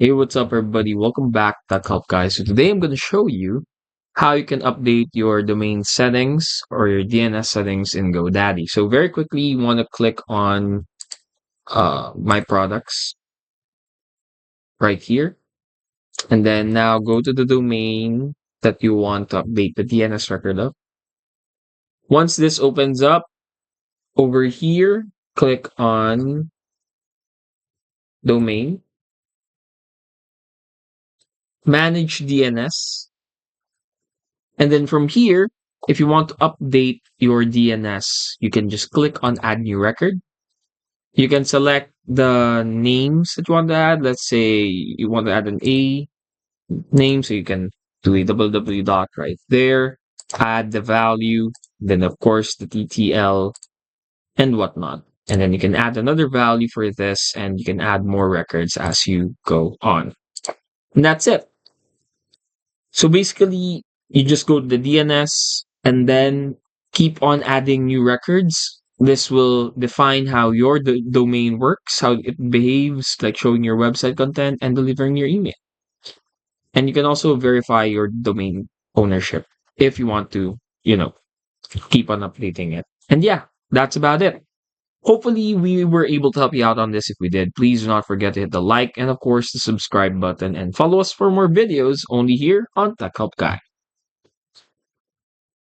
Hey, what's up, everybody? Welcome back to Tech Help, guys. So today I'm going to show you how you can update your domain settings or your DNS settings in GoDaddy. So very quickly, you want to click on My Products right here. And then now go to the domain that you want to update the DNS record of. Once this opens up, over here, click on Domain, Manage DNS. And then from here, if you want to update your DNS, you can just click on Add New Record. You can select the names that you want to add. Let's say you want to add an A name, so you can do a www dot right there, add the value, then of course the TTL and whatnot. And then you can add another value for this, and you can add more records as you go on. And that's it. So basically, you just go to the DNS and then keep on adding new records. This will define how your domain works, how it behaves, like showing your website content and delivering your email. And you can also verify your domain ownership if you want to, keep on updating it. And yeah, that's about it. Hopefully, we were able to help you out on this. If we did, please do not forget to hit the like and, of course, the subscribe button and follow us for more videos only here on Tech Help Guy.